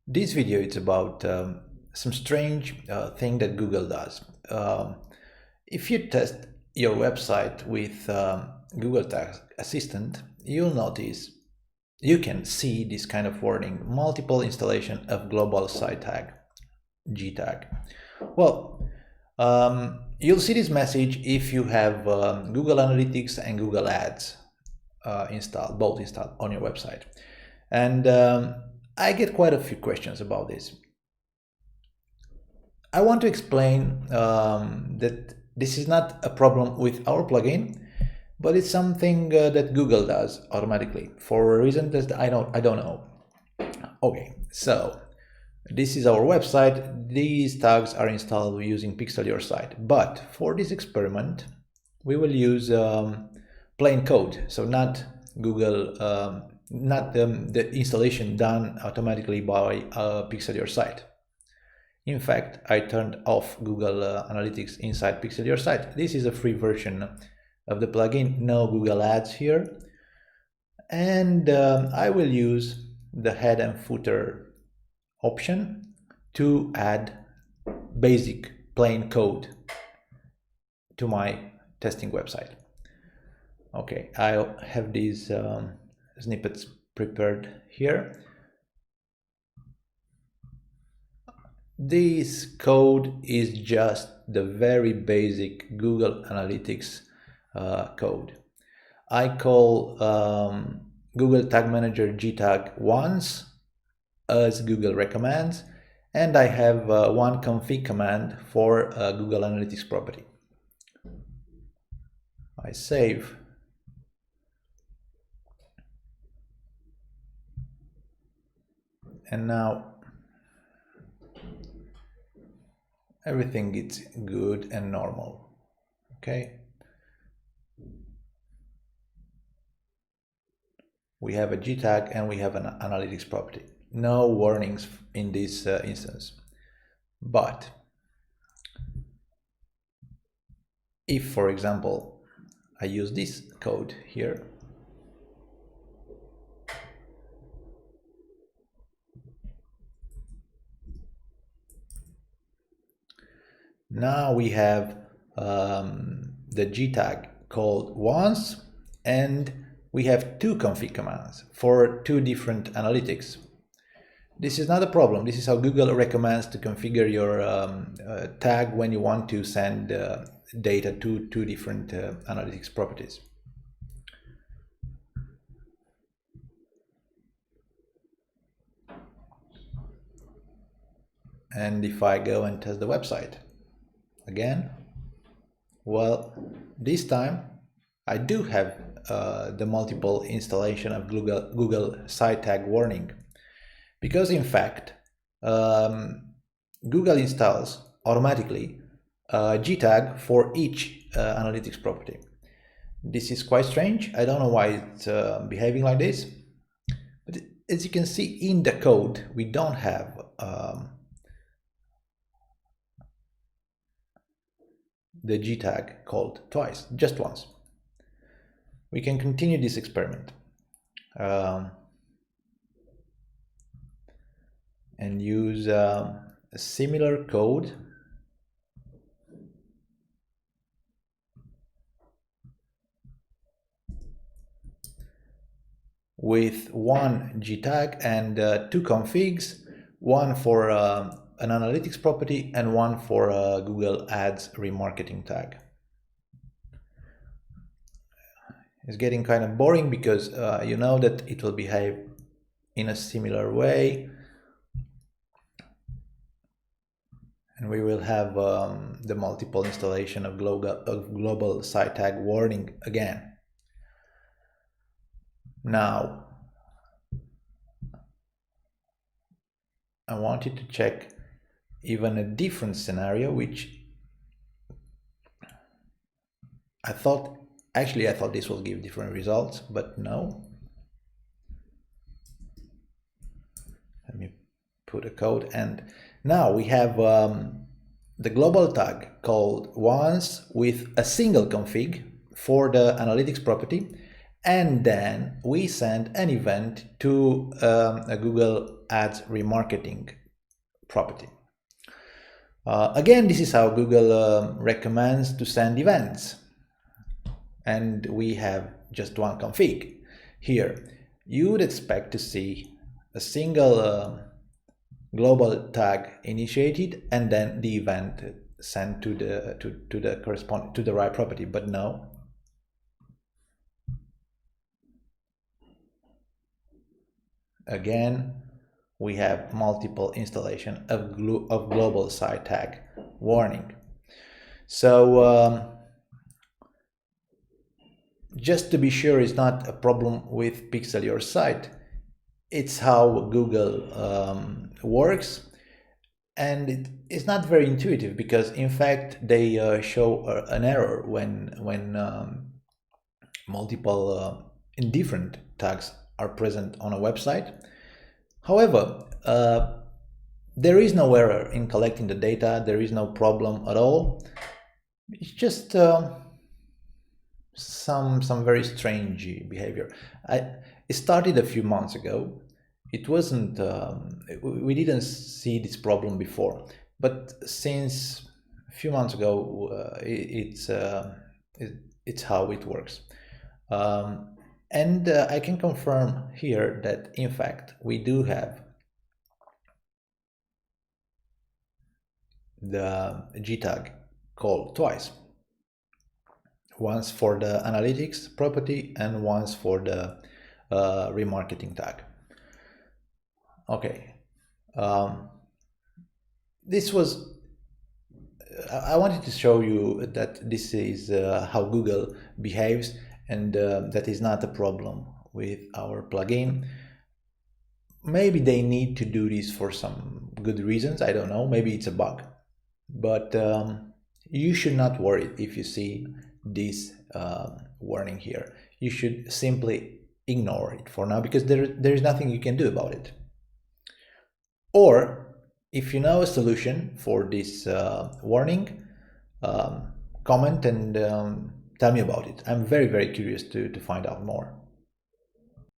This video is about some strange thing that Google does. If you test your website with Google Tag Assistant, you'll notice you can see this kind of warning: multiple installation of global site tag, gtag. Well, you'll see this message if you have Google Analytics and Google Ads both installed on your website. And I get quite a few questions about this. I want to explain that this is not a problem with our plugin, but it's something that Google does automatically for a reason that I don't know. Okay, so this is our website. These tags are installed using Pixel Your Site, but for this experiment, we will use plain code, so not Google, not the installation done automatically by Pixel Your Site. In fact, I turned off Google Analytics inside Pixel Your Site. This is a free version of the plugin, no Google Ads here. And I will use the head and footer option to add basic plain code to my testing website. Okay, I have these snippets prepared here. This code is just the very basic Google Analytics code. I call Google Tag Manager gtag once as Google recommends, and I have one config command for Google Analytics property. I save. And now everything is good and normal. Okay. We have a gtag and we have an analytics property. No warnings in this instance. But if, for example, I use this code here, now we have the gtag called once, and we have two config commands for two different analytics. This is not a problem. This is how Google recommends to configure your tag when you want to send data to two different analytics properties. And if I go and test the website again, well, this time I do have the multiple installation of Google site tag warning, because in fact Google installs automatically gtag for each analytics property. This is quite strange. I don't know why it's behaving like this, but as you can see in the code, we don't have the gtag called twice, just once. We can continue this experiment and use a similar code with one gtag and two configs, one for an analytics property and one for a Google Ads remarketing tag. It's getting kind of boring because you know that it will behave in a similar way, and we will have the multiple installation of global site tag warning again. Now, I wanted to check even a different scenario, which I thought this will give different results, but no. Let me put a code, and now we have the global tag called once with a single config for the analytics property, and then we send an event to a Google adds remarketing property. Again, this is how Google recommends to send events. And we have just one config. Here, you would expect to see a single global tag initiated and then the event sent to the corresponding to the right property, but no. Again, we have multiple installation of global site tag warning. So just to be sure, it's not a problem with Pixel Your Site. It's how Google works, and it's not very intuitive because, in fact, they show an error when multiple indifferent tags are present on a website. However, there is no error in collecting the data. There is no problem at all. It's just some very strange behavior. It started a few months ago. It wasn't. We didn't see this problem before, but since a few months ago, it's how it works. And I can confirm here that, in fact, we do have the gtag called twice. Once for the analytics property and once for the remarketing tag. Okay. This was, I wanted to show you that this is how Google behaves, and that is not a problem with our plugin. Maybe they need to do this for some good reasons. I don't know. Maybe it's a bug. But you should not worry if you see this warning here. You should simply ignore it for now because there is nothing you can do about it. Or if you know a solution for this warning, comment and tell me about it. I'm very, very curious to find out more.